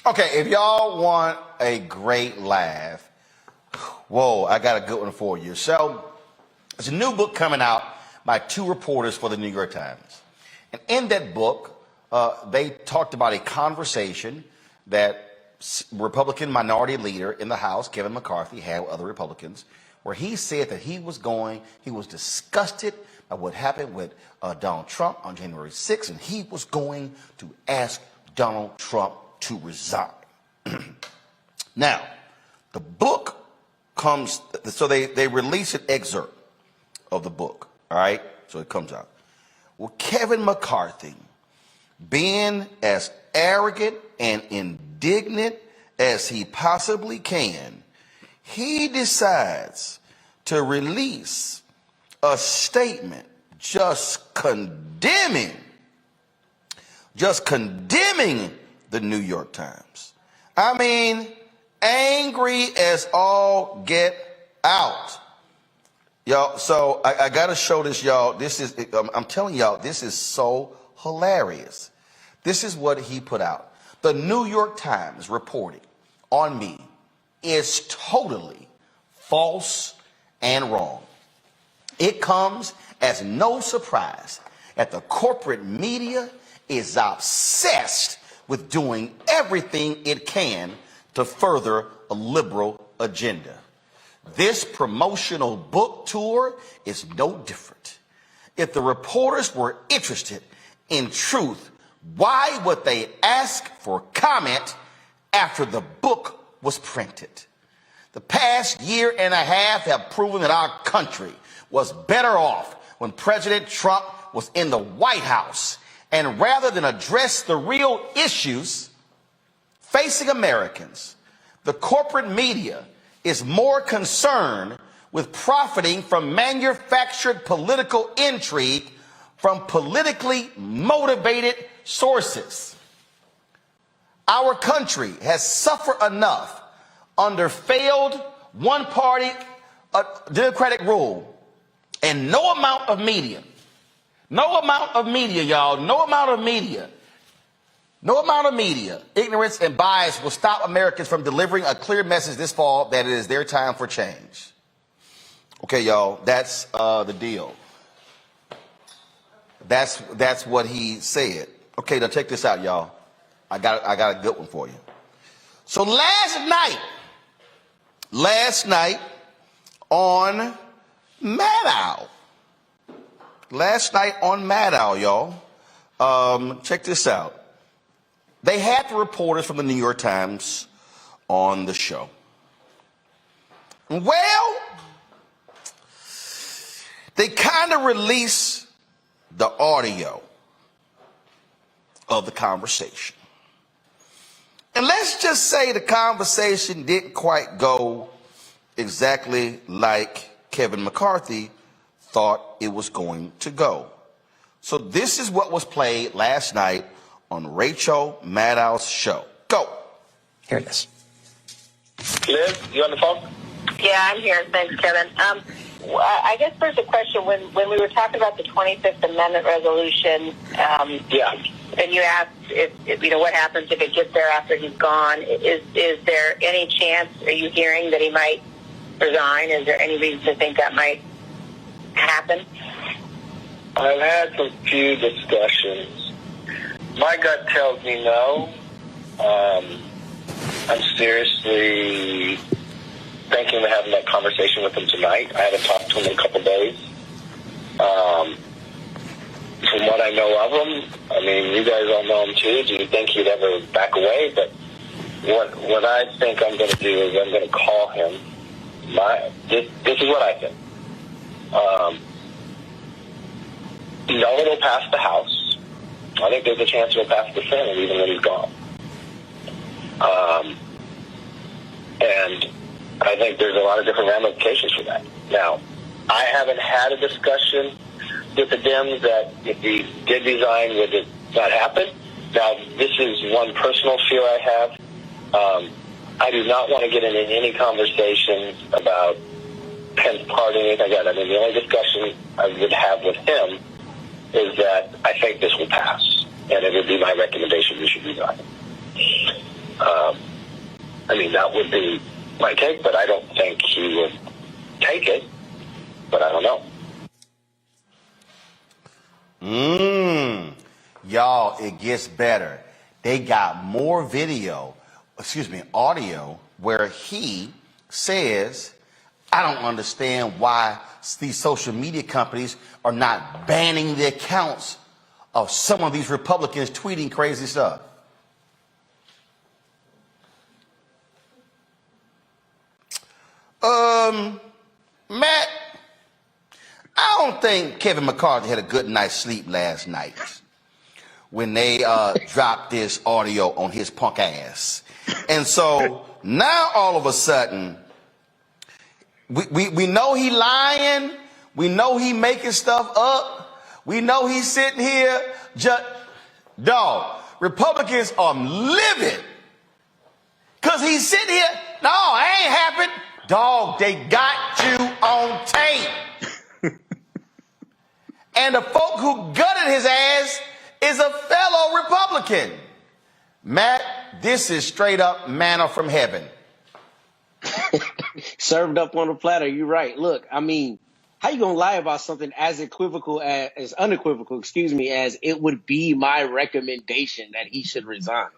Okay, if y'all want a great laugh, whoa, I got a good one for you. So, there's a new book coming out by two reporters for the New York Times. And in that book, they talked about a conversation that Republican minority leader in the House, Kevin McCarthy, had with other Republicans, where he said that he was disgusted by what happened with Donald Trump on January 6th, and he was going to ask Donald Trump to resign. Now, the book comes, so they release an excerpt of the book, all right? So it comes out. Well, Kevin McCarthy, being as arrogant and indignant as he possibly can, he decides to release a statement just condemning the New York Times. I mean, angry as all get out. Y'all, so I got to show this, y'all. I'm telling y'all, this is so hilarious. This is what he put out. The New York Times reporting on me is totally false and wrong. It comes as no surprise that the corporate media is obsessed with doing everything it can to further a liberal agenda. This promotional book tour is no different. If the reporters were interested in truth, why would they ask for comment after the book was printed? The past year and a half have proven that our country was better off when President Trump was in the White House. And rather than address the real issues facing Americans, the corporate media is more concerned with profiting from manufactured political intrigue from politically motivated sources. Our country has suffered enough under failed one-party democratic rule, and no amount of media, ignorance and bias will stop Americans from delivering a clear message this fall that it is their time for change. Okay, y'all, that's the deal. That's what he said. Okay, now check this out, y'all. I got a good one for you. So last night on Maddow. Y'all. Check this out. They had the reporters from the New York Times on the show. Well, they kind of released the audio of the conversation. And let's just say the conversation didn't quite go exactly like Kevin McCarthy thought it was going to go. So this is what was played last night on Rachel Maddow's show. Go. Here it is. Liz, you on the phone? Yeah, I'm here. Thanks, Kevin. I guess first a question. When we were talking about the 25th Amendment resolution, and you asked if what happens if it gets there after he's gone. Is there any chance? Are you hearing that he might resign? Is there any reason to think that might happen? I've had some few discussions. My gut tells me no. I'm seriously thinking of having that conversation with him tonight. I haven't talked to him in a couple days. From what I know of him, I mean, you guys all know him too. Do you think he'd ever back away? But what I think I'm going to do is I'm going to call him. This is what I think. No, it'll pass the House. I think there's a chance it'll pass the Senate even when he's gone. And I think there's a lot of different ramifications for that. Now, I haven't had a discussion with the Dems that if he did resign, would it not happen? Now, this is one personal fear I have. I do not want to get into any conversations about Pence parting, anything like that. I mean, the only discussion I would have with him is that I think this will pass, and it would be my recommendation we should resign. I mean, that would be my take, but I don't think he would take it. But I don't know. Y'all, it gets better. They got more audio, where he says, I don't understand why these social media companies are not banning the accounts of some of these Republicans tweeting crazy stuff. Matt, I don't think Kevin McCarthy had a good night's sleep last night when they dropped this audio on his punk ass. And so now all of a sudden, we know he lying. We know he making stuff up. We know he's sitting here dog, Republicans are livid. Because he's sitting here, no, it ain't happened. Dog, they got you on tape. And the folk who gutted his ass is a fellow Republican. Matt, this is straight up manna from heaven. Served up on a platter. You're right. Look, I mean, how you gonna lie about something as unequivocal, as it would be my recommendation that he should resign?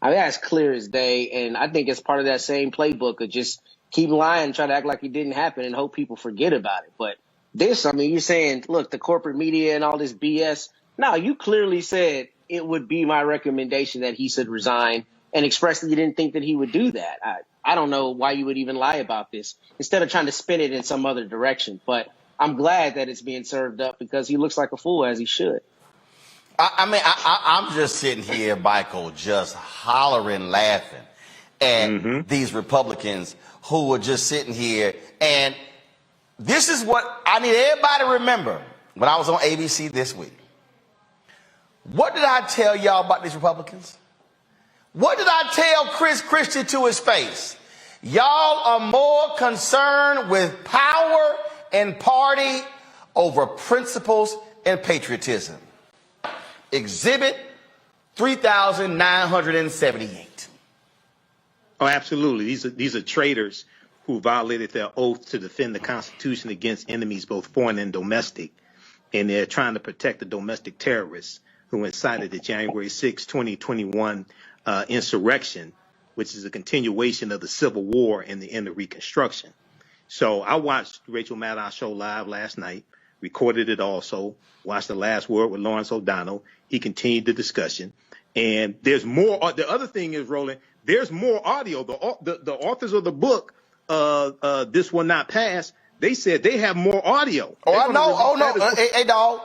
I mean, that's clear as day, and I think it's part of that same playbook of just keep lying, try to act like it didn't happen, and hope people forget about it. But this, I mean, you're saying, look, the corporate media and all this BS. No, you clearly said it would be my recommendation that he should resign, and expressly you didn't think that he would do that. I don't know why you would even lie about this instead of trying to spin it in some other direction. But I'm glad that it's being served up because he looks like a fool, as he should. I'm just sitting here, Michael, just hollering, laughing at these Republicans who are just sitting here. And this is what I need everybody to remember when I was on ABC this week. What did I tell y'all about these Republicans? What did I tell Chris Christie to his face? Y'all are more concerned with power and party over principles and patriotism. Exhibit 3,978. Oh, absolutely. These are traitors who violated their oath to defend the Constitution against enemies, both foreign and domestic. And they're trying to protect the domestic terrorists who incited the January 6, 2021 insurrection, which is a continuation of the Civil War and the end of Reconstruction. So I watched Rachel Maddow show live last night, recorded it also, watched The Last Word with Lawrence O'Donnell. He continued the discussion. And there's more. The other thing is, Roland, there's more audio. The authors of the book, This Will Not Pass, they said they have more audio. Oh, I know. Oh, no. Hey, dog.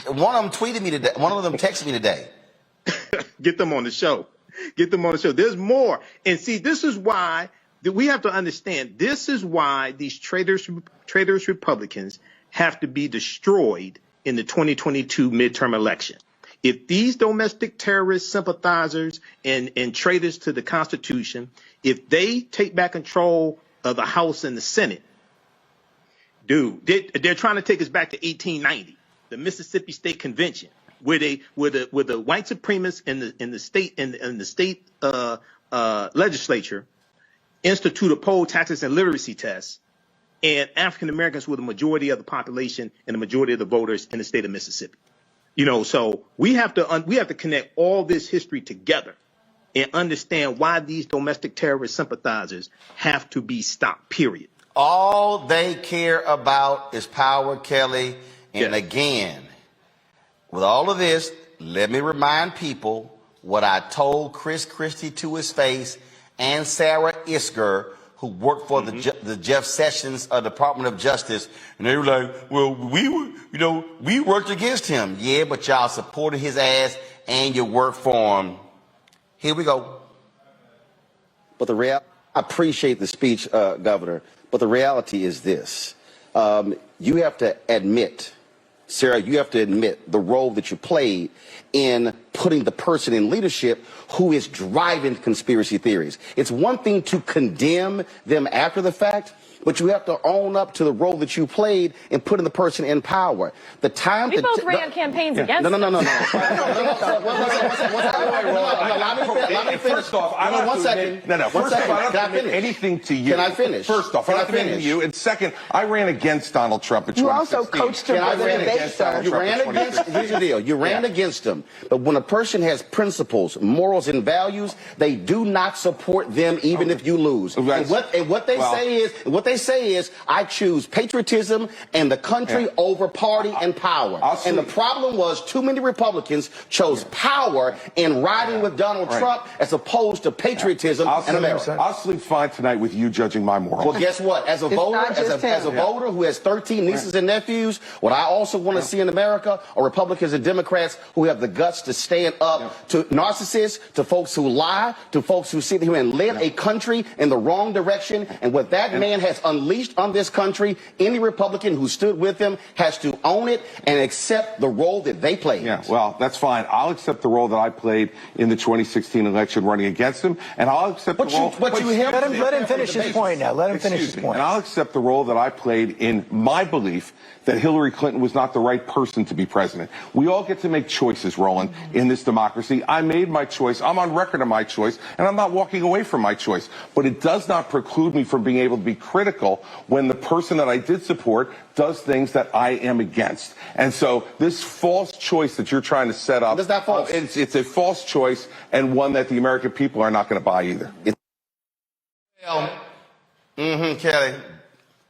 One of them tweeted me today. One of them texted me today. Get them on the show. There's more. And see, this is why we have to understand. This is why these traitors Republicans have to be destroyed in the 2022 midterm election. If these domestic terrorist sympathizers and traitors to the Constitution, if they take back control of the House and the Senate, dude, they're trying to take us back to 1890, the Mississippi State Convention, where the white supremacists in the state legislature instituted poll taxes and literacy tests, and African Americans were the majority of the population and the majority of the voters in the state of Mississippi. You know, so we have to connect all this history together and understand why these domestic terrorist sympathizers have to be stopped, period. All they care about is power, Kelly. And Yes. Again, with all of this, let me remind people what I told Chris Christie to his face and Sarah Isker, who worked for the Jeff Sessions Department of Justice. And they were like, well, we worked against him. Yeah, but y'all supported his ass and you worked for him. Here we go. But I appreciate the speech, Governor, but the reality is this. You have to admit, Sarah, the role that you played in putting the person in leadership who is driving conspiracy theories. It's one thing to condemn them after the fact, but you have to own up to the role that you played in putting the person in power. The time We both ran campaigns against No. them. First off, I don't have to admit, First off, I don't have to admit anything to you. Can I finish? First off, I don't have to admit to you. And second, I ran against Donald Trump in 2016. You also coached him for the debate, sir. You ran against, here's the deal, you ran against him. But when a person has principles, morals, and values, they do not support them even if you lose. And what they say is, I choose patriotism and the country over party and power. And the problem was too many Republicans chose power in riding with Donald Trump as opposed to patriotism and America. I'll sleep fine tonight with you judging my morals. Well, guess what? As a voter who has 13 nieces and nephews, what I also want to see in America are Republicans and Democrats who have the guts to stand up to narcissists, to folks who lie, to folks who sit here and lead a country in the wrong direction. And what that man has unleashed on this country, any Republican who stood with him has to own it and accept the role that they played. Yeah, well, that's fine. I'll accept the role that I played in the 2016 election running against him, and I'll accept the role... Let him finish his point now. Let him finish his point. And I'll accept the role that I played in my belief that Hillary Clinton was not the right person to be president. We all get to make choices, Roland, in this democracy. I made my choice. I'm on record of my choice, and I'm not walking away from my choice. But it does not preclude me from being able to be critical when the person that I did support does things that I am against. And so this false choice that you're trying to set up, it's a false choice and one that the American people are not going to buy either. Kelly,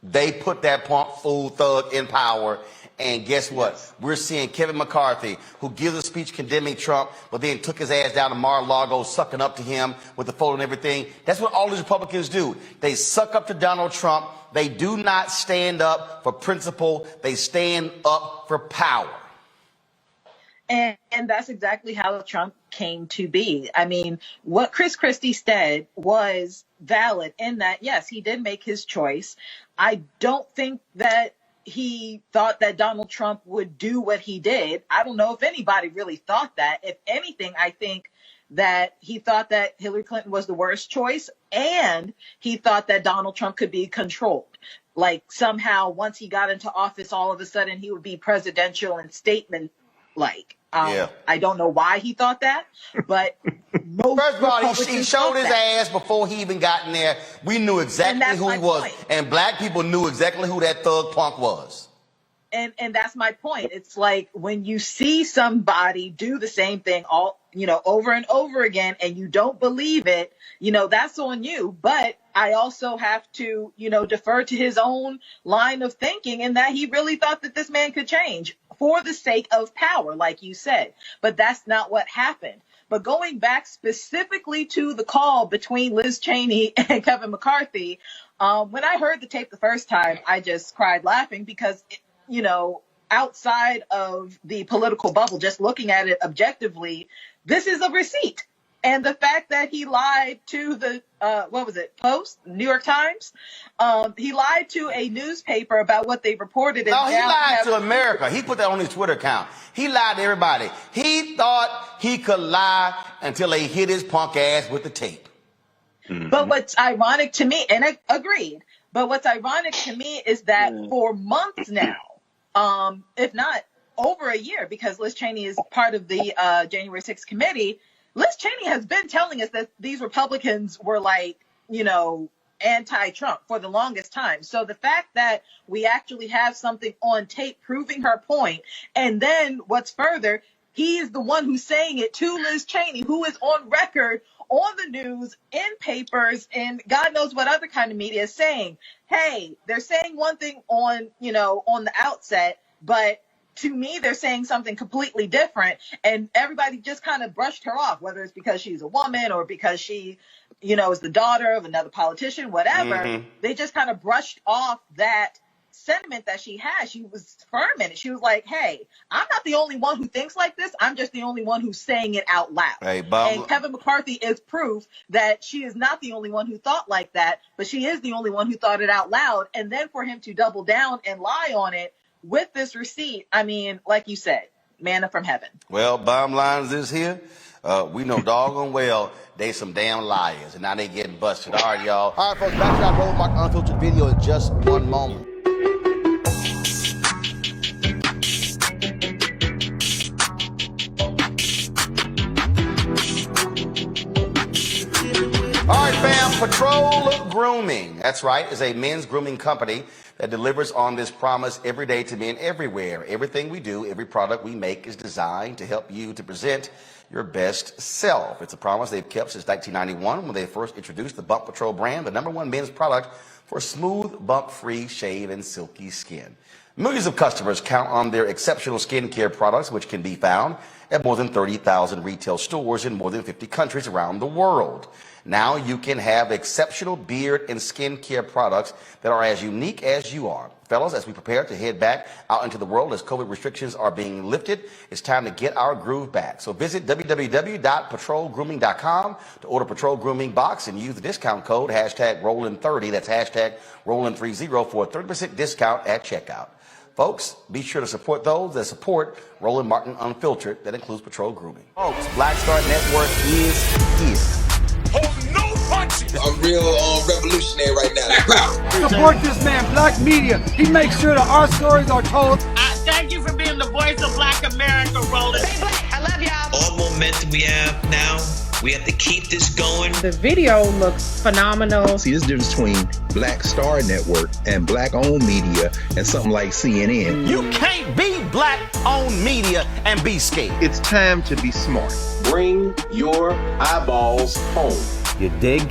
they put that punk fool thug in power, and guess what? We're seeing Kevin McCarthy, who gives a speech condemning Trump, but then took his ass down to Mar-a-Lago, sucking up to him with the photo and everything. That's what all these Republicans do. They suck up to Donald Trump. They do not stand up for principle. They stand up for power. And that's exactly how Trump came to be. I mean, what Chris Christie said was valid in that, yes, he did make his choice. I don't think that he thought that Donald Trump would do what he did. I don't know if anybody really thought that. If anything, I think that he thought that Hillary Clinton was the worst choice, and he thought that Donald Trump could be controlled. Like somehow once he got into office, all of a sudden he would be presidential and statement-like. I don't know why he thought that, but first of all, he showed his ass before he even got in there. We knew exactly who he was, and black people knew exactly who that thug punk was. And that's my point. It's like when you see somebody do the same thing over and over again, and you don't believe it, that's on you. But I also have to, defer to his own line of thinking, in that he really thought that this man could change for the sake of power, like you said. But that's not what happened. But going back specifically to the call between Liz Cheney and Kevin McCarthy, when I heard the tape the first time, I just cried laughing because, outside of the political bubble, just looking at it objectively, this is a receipt. And the fact that he lied to the, Post, New York Times? He lied to a newspaper about what they reported. No, he lied to America. He put that on his Twitter account. He lied to everybody. He thought he could lie until they hit his punk ass with the tape. Mm-hmm. But what's ironic to me, and I agreed, but what's ironic to me is that for months now, if not over a year, because Liz Cheney is part of the January 6th committee, Liz Cheney has been telling us that these Republicans were anti-Trump for the longest time. So the fact that we actually have something on tape proving her point, and then what's further, he is the one who's saying it to Liz Cheney, who is on record on the news, in papers, and God knows what other kind of media, saying, hey, they're saying one thing on the outset, but to me, they're saying something completely different, and everybody just kind of brushed her off, whether it's because she's a woman or because she, is the daughter of another politician, whatever. Mm-hmm. They just kind of brushed off that sentiment that she has. She was firm in it. She was like, hey, I'm not the only one who thinks like this. I'm just the only one who's saying it out loud. Hey, Bob. And Kevin McCarthy is proof that she is not the only one who thought like that, but she is the only one who thought it out loud. And then for him to double down and lie on it with this receipt, I mean, like you said, manna from heaven. Well, bottom line is this here. We know doggone well they some damn liars, and now they getting busted. All right, y'all. All right, folks, back to that Roland Martin Unfiltered video in just one moment. All right, fam, Patrol Grooming, that's right, is a men's grooming company that delivers on this promise every day to men everywhere. Everything we do, every product we make is designed to help you to present your best self. It's a promise they've kept since 1991 when they first introduced the Bump Patrol brand, the #1 men's product for smooth, bump-free shave and silky skin. Millions of customers count on their exceptional skincare products, which can be found at more than 30,000 retail stores in more than 50 countries around the world. Now you can have exceptional beard and skincare products that are as unique as you are. Fellas, as we prepare to head back out into the world as COVID restrictions are being lifted, it's time to get our groove back. So visit www.patrolgrooming.com to order Patrol Grooming Box and use the discount code #Roland30. That's #Roland30 for a 30% discount at checkout. Folks, be sure to support those that support Roland Martin Unfiltered. That includes Patrol Grooming. Folks, Black Star Network is here. I'm real revolutionary right now. Support this man, Black Media. He makes sure that our stories are told. Thank you for being the voice of Black America, Roland. Stay black. I love y'all. All momentum we have now, we have to keep this going. The video looks phenomenal. See, there's a difference between Black Star Network and Black-owned media and something like CNN. You can't be Black-owned media and be scared. It's time to be smart. Bring your eyeballs home. You dig?